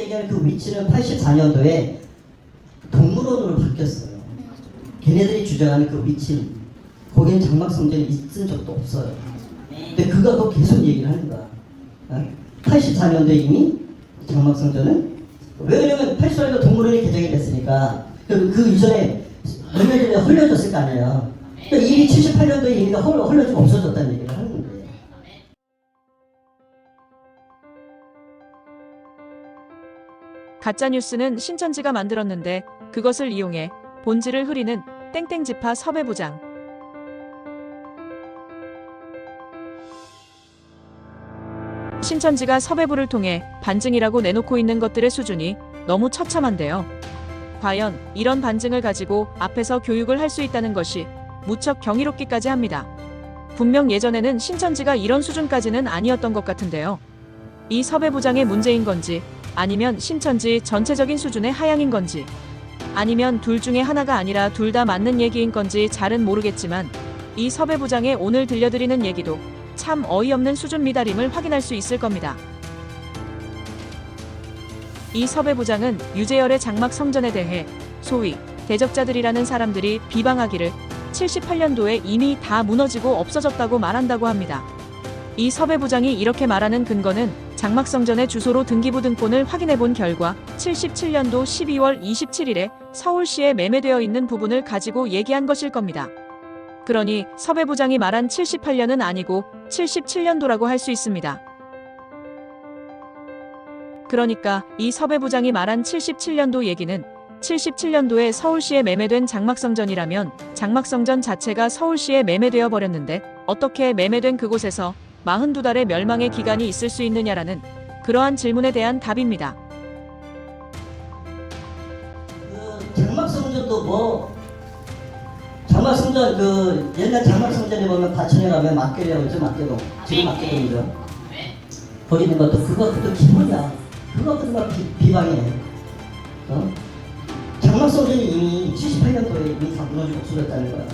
얘기하는 그 위치는 84년도에 동물원으로 바뀌었어요. 걔네들이 주장하는 그 위치는 거기는 장막성전이 있은 적도 없어요. 근데 그가 또 계속 얘기를 하는 거야. 84년도에 이미 장막성전은 왜냐면 84년도 동물원이 개정이 됐으니까 그 이전에 몇 년 전에 헐려졌을 거 아니에요. 그러니까 이미 78년도에 이미 헐려지고 없어졌다는 얘기를 하는 거예요. 가짜뉴스는 신천지가 만들었는데 그것을 이용해 본질을 흐리는 땡땡지파 섭외부장. 신천지가 섭외부를 통해 반증이라고 내놓고 있는 것들의 수준이 너무 처참한데요. 과연 이런 반증을 가지고 앞에서 교육을 할 수 있다는 것이 무척 경이롭기까지 합니다. 분명 예전에는 신천지가 이런 수준까지는 아니었던 것 같은데요. 이 섭외부장의 문제인 건지 아니면 신천지 전체적인 수준의 하향인 건지 아니면 둘 중에 하나가 아니라 둘 다 맞는 얘기인 건지 잘은 모르겠지만 이 섭외부장의 오늘 들려드리는 얘기도 참 어이없는 수준 미달임을 확인할 수 있을 겁니다. 이 섭외부장은 유재열의 장막 성전에 대해 소위 대적자들이라는 사람들이 비방하기를 78년도에 이미 다 무너지고 없어졌다고 말한다고 합니다. 이 섭외부장이 이렇게 말하는 근거는 장막성전의 주소로 등기부 등본을 확인해본 결과 77년도 12월 27일에 서울시에 매매되어 있는 부분을 가지고 얘기한 것일 겁니다. 그러니 섭외부장이 말한 78년은 아니고 77년도라고 할 수 있습니다. 그러니까 이 섭외부장이 말한 77년도 얘기는 77년도에 서울시에 매매된 장막성전이라면 장막성전 자체가 서울시에 매매되어 버렸는데 어떻게 매매된 그곳에서 42달의 멸망의 기간이 있을 수 있느냐라는 그러한 질문에 대한 답입니다. 장막성전도 장막성전 옛날 장막성전에 보면 과천에 가면 막계리라고 있죠. 막계동 지금 막계동이죠. 거기 있는 것도 그것도 기본이야. 그것도 막 비방해. 장막성전이 이미 78년도에 이미 다 무너지고 없어졌다는 거야.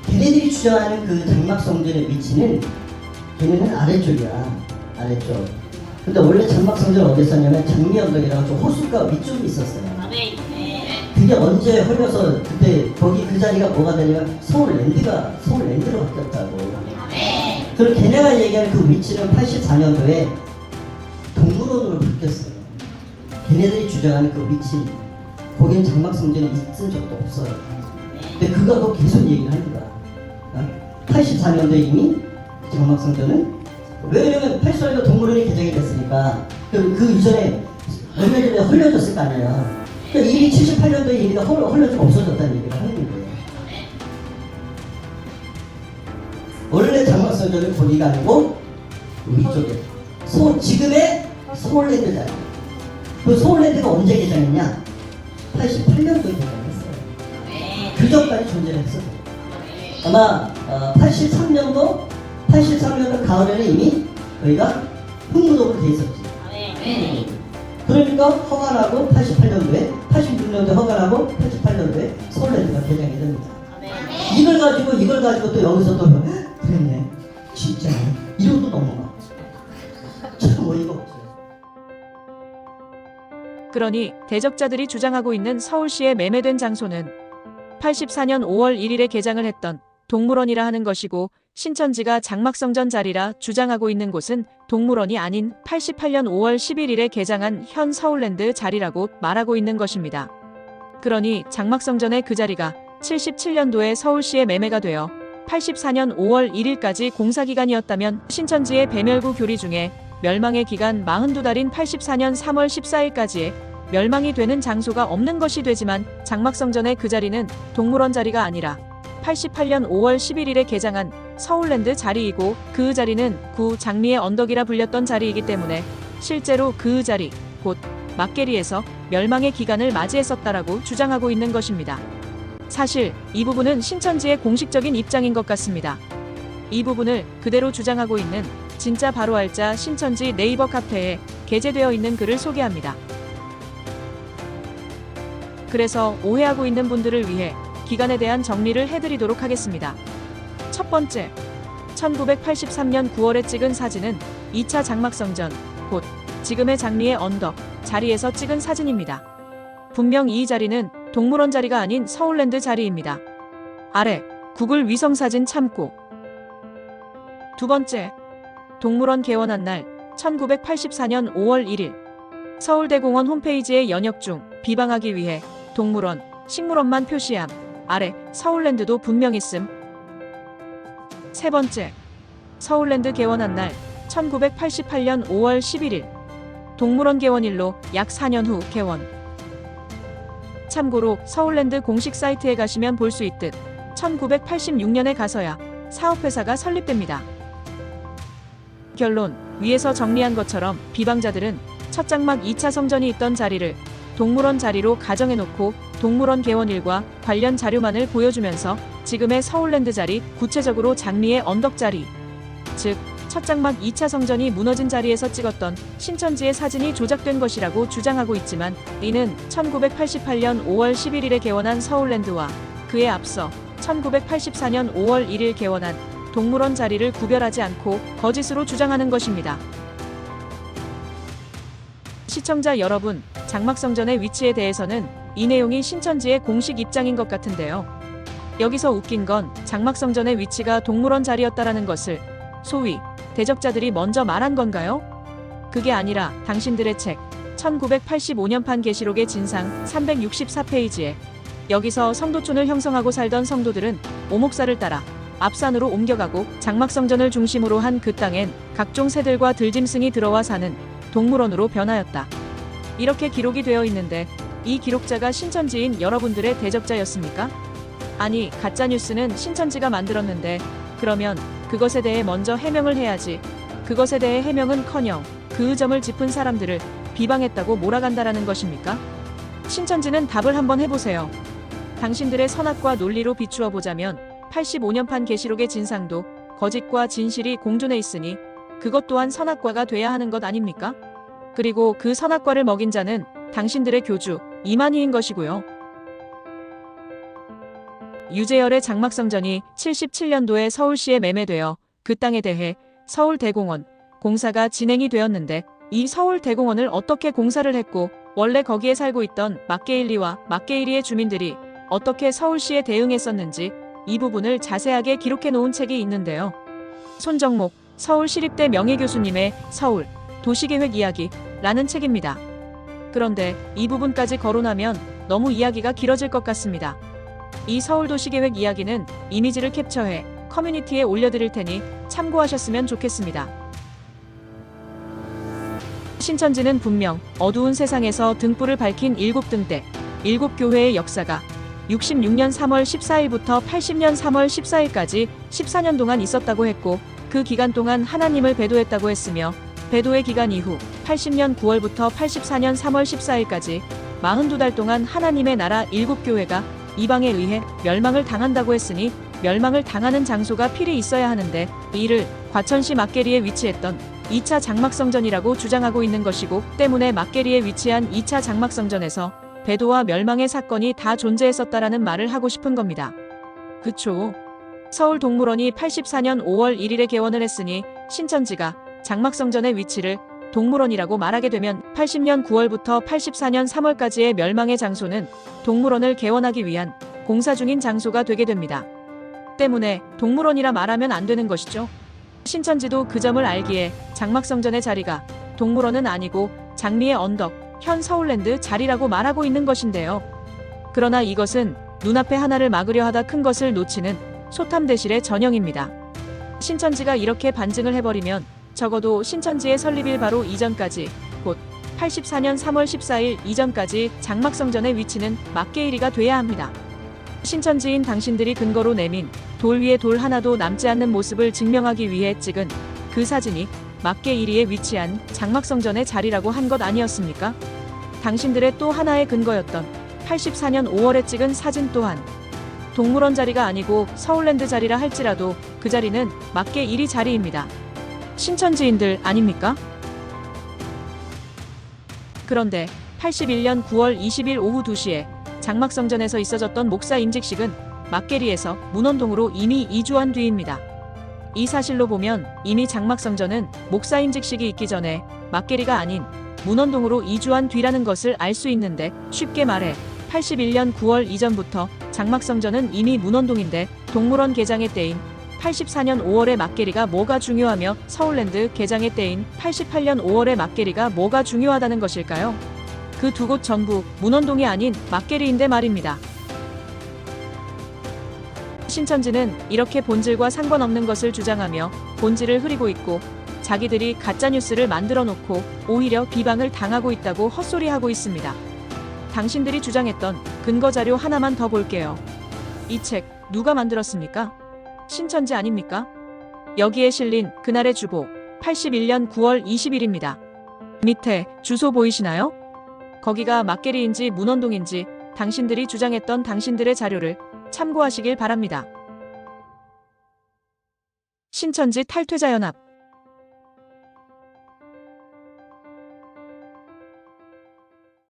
걔네들이 주장하는 그 장막성전의 위치는 걔네는 아래쪽이야. 아래쪽. 근데 원래 장막성전은 어디 있었냐면 장미언덕이라고 좀 호숫가 위쪽에 있었어요. 그게 언제 헐려서 그때 거기 그 자리가 뭐가 되냐면 서울랜드로 바뀌었다고. 그리고 걔네가 얘기하는 그 위치는 84년도에 동물원으로 바뀌었어요. 걔네들이 주장하는 그 위치 거기는 장막성전이 있은 적도 없어요. 근데 그가 또 계속 얘기를 하는 거야. 84년도에 이미 장막성전은 왜냐면 84년도 동물원이 개정이 됐으니까 그 이전에 몇 년 전에 헐려졌을 거 아니에요. 그러니까 이미 78년도에 이미 헐려지고 없어졌다는 얘기를 하는 거예요. 원래 장막성전은 거기가 아니고 위쪽에 지금의 서울랜드잖아. 그 서울랜드가 언제 개장했냐? 88년도에 개장했어요. 그 전까지 존재를 했어요. 아마 83년도 가을에는 이미 거기가 흥무동으로 돼 있었지. 그러니까 허가나고 88년도에 86년도에 허가나고 88년도에 서울랜드가 개장이 됩니다. 이걸 가지고 또 여기서 또 그랬네. 진짜 이러고 넘어가. 참 어이가 없어요. 그러니 대적자들이 주장하고 있는 서울시에 매매된 장소는 84년 5월 1일에 개장을 했던 동물원이라 하는 것이고 신천지가 장막성전 자리라 주장하고 있는 곳은 동물원이 아닌 88년 5월 11일에 개장한 현 서울랜드 자리라고 말하고 있는 것입니다. 그러니 장막성전의 그 자리가 77년도에 서울시에 매매가 되어 84년 5월 1일까지 공사기간이었다면 신천지의 배멸구 교리 중에 멸망의 기간 42달인 84년 3월 14일까지의 멸망이 되는 장소가 없는 것이 되지만 장막성전의 그 자리는 동물원 자리가 아니라 88년 5월 11일에 개장한 서울랜드 자리이고 그 자리는 구 장미의 언덕이라 불렸던 자리이기 때문에 실제로 그 자리, 곧 막계리에서 멸망의 기간을 맞이했었다라고 주장하고 있는 것입니다. 사실 이 부분은 신천지의 공식적인 입장인 것 같습니다. 이 부분을 그대로 주장하고 있는 진짜 바로 알짜 신천지 네이버 카페에 게재되어 있는 글을 소개합니다. 그래서 오해하고 있는 분들을 위해 기간에 대한 정리를 해드리도록 하겠습니다. 첫 번째, 1983년 9월에 찍은 사진은 2차 장막성전, 곧 지금의 장미의 언덕 자리에서 찍은 사진입니다. 분명 이 자리는 동물원 자리가 아닌 서울랜드 자리입니다. 아래 구글 위성사진 참고. 두 번째, 동물원 개원한 날 1984년 5월 1일 서울대공원 홈페이지에 연역 중 비방하기 위해 동물원, 식물원만 표시함. 아래 서울랜드도 분명 있음. 세 번째, 서울랜드 개원한 날 1988년 5월 11일 동물원 개원일로 약 4년 후 개원. 참고로 서울랜드 공식 사이트에 가시면 볼 수 있듯 1986년에 가서야 사업회사가 설립됩니다. 결론, 위에서 정리한 것처럼 비방자들은 첫 장막 2차 성전이 있던 자리를 동물원 자리로 가정해놓고 동물원 개원일과 관련 자료만을 보여주면서 지금의 서울랜드 자리, 구체적으로 장미의 언덕 자리, 즉 첫 장막 2차 성전이 무너진 자리에서 찍었던 신천지의 사진이 조작된 것이라고 주장하고 있지만 이는 1988년 5월 11일에 개원한 서울랜드와 그에 앞서 1984년 5월 1일 개원한 동물원 자리를 구별하지 않고 거짓으로 주장하는 것입니다. 시청자 여러분, 장막성전의 위치에 대해서는 이 내용이 신천지의 공식 입장인 것 같은데요. 여기서 웃긴 건 장막성전의 위치가 동물원 자리였다라는 것을 소위 대적자들이 먼저 말한 건가요? 그게 아니라 당신들의 책 1985년판 계시록의 진상 364페이지에 여기서 성도촌을 형성하고 살던 성도들은 오목사를 따라 앞산으로 옮겨가고 장막성전을 중심으로 한 그 땅엔 각종 새들과 들짐승이 들어와 사는 동물원으로 변하였다. 이렇게 기록이 되어 있는데 이 기록자가 신천지인 여러분들의 대적자였습니까? 아니, 가짜뉴스는 신천지가 만들었는데 그러면 그것에 대해 먼저 해명을 해야지. 그것에 대해 해명은커녕 그 점을 짚은 사람들을 비방했다고 몰아간다라는 것입니까? 신천지는 답을 한번 해보세요. 당신들의 선악과 논리로 비추어 보자면 85년판 계시록의 진상도 거짓과 진실이 공존해 있으니 그것 또한 선악과가 돼야 하는 것 아닙니까? 그리고 그 선악과를 먹인 자는 당신들의 교주 이만희인 것이고요. 유재열의 장막성전이 77년도에 서울시에 매매되어 그 땅에 대해 서울대공원 공사가 진행이 되었는데 이 서울대공원을 어떻게 공사를 했고 원래 거기에 살고 있던 막게일리와 막게일리의 주민들이 어떻게 서울시에 대응했었는지 이 부분을 자세하게 기록해 놓은 책이 있는데요. 손정목 서울시립대 명예교수님의 서울 도시계획 이야기라는 책입니다. 그런데 이 부분까지 거론하면 너무 이야기가 길어질 것 같습니다. 이 서울도시계획 이야기는 이미지를 캡처해 커뮤니티에 올려드릴 테니 참고하셨으면 좋겠습니다. 신천지는 분명 어두운 세상에서 등불을 밝힌 7등대, 7교회의 역사가 66년 3월 14일부터 80년 3월 14일까지 14년 동안 있었다고 했고 그 기간 동안 하나님을 배도했다고 했으며 배도의 기간 이후 80년 9월부터 84년 3월 14일까지 42달 동안 하나님의 나라 7교회가 이방에 의해 멸망을 당한다고 했으니 멸망을 당하는 장소가 필히 있어야 하는데 이를 과천시 막계리에 위치했던 2차 장막성전이라고 주장하고 있는 것이고 때문에 막계리에 위치한 2차 장막성전에서 배도와 멸망의 사건이 다 존재했었다라는 말을 하고 싶은 겁니다. 그쵸? 서울동물원이 84년 5월 1일에 개원을 했으니 신천지가 장막성전의 위치를 동물원이라고 말하게 되면 80년 9월부터 84년 3월까지의 멸망의 장소는 동물원을 개원하기 위한 공사 중인 장소가 되게 됩니다. 때문에 동물원이라 말하면 안 되는 것이죠. 신천지도 그 점을 알기에 장막성전의 자리가 동물원은 아니고 장미의 언덕, 현 서울랜드 자리라고 말하고 있는 것인데요. 그러나 이것은 눈앞에 하나를 막으려 하다 큰 것을 놓치는 소탐대실의 전형입니다. 신천지가 이렇게 반증을 해버리면 적어도 신천지의 설립일 바로 이전까지 곧 84년 3월 14일 이전까지 장막성전의 위치는 막계일이가 돼야 합니다. 신천지인 당신들이 근거로 내민 돌 위에 돌 하나도 남지 않는 모습을 증명하기 위해 찍은 그 사진이 막계일이에 위치한 장막성전의 자리라고 한 것 아니었습니까? 당신들의 또 하나의 근거였던 84년 5월에 찍은 사진 또한 동물원 자리가 아니고 서울랜드 자리라 할지라도 그 자리는 막계일이 자리입니다. 신천지인들 아닙니까? 그런데 81년 9월 20일 오후 2시에 장막성전에서 있어졌던 목사 임직식은 막계리에서 문원동으로 이미 이주한 뒤입니다. 이 사실로 보면 이미 장막성전은 목사 임직식이 있기 전에 막계리가 아닌 문원동으로 이주한 뒤라는 것을 알 수 있는데, 쉽게 말해 81년 9월 이전부터 장막성전은 이미 문원동인데 동물원 개장의 때인 84년 5월의 막계리가 뭐가 중요하며 서울랜드 개장의 때인 88년 5월의 막계리가 뭐가 중요하다는 것일까요? 그 두 곳 전부 문원동이 아닌 막계리인데 말입니다. 신천지는 이렇게 본질과 상관없는 것을 주장하며 본질을 흐리고 있고, 자기들이 가짜뉴스를 만들어 놓고 오히려 비방을 당하고 있다고 헛소리하고 있습니다. 당신들이 주장했던 근거자료 하나만 더 볼게요. 이 책 누가 만들었습니까? 신천지 아닙니까? 여기에 실린 그날의 주보 81년 9월 20일입니다. 밑에 주소 보이시나요? 거기가 막계리인지 문원동인지 당신들이 주장했던 당신들의 자료를 참고하시길 바랍니다. 신천지 탈퇴자연합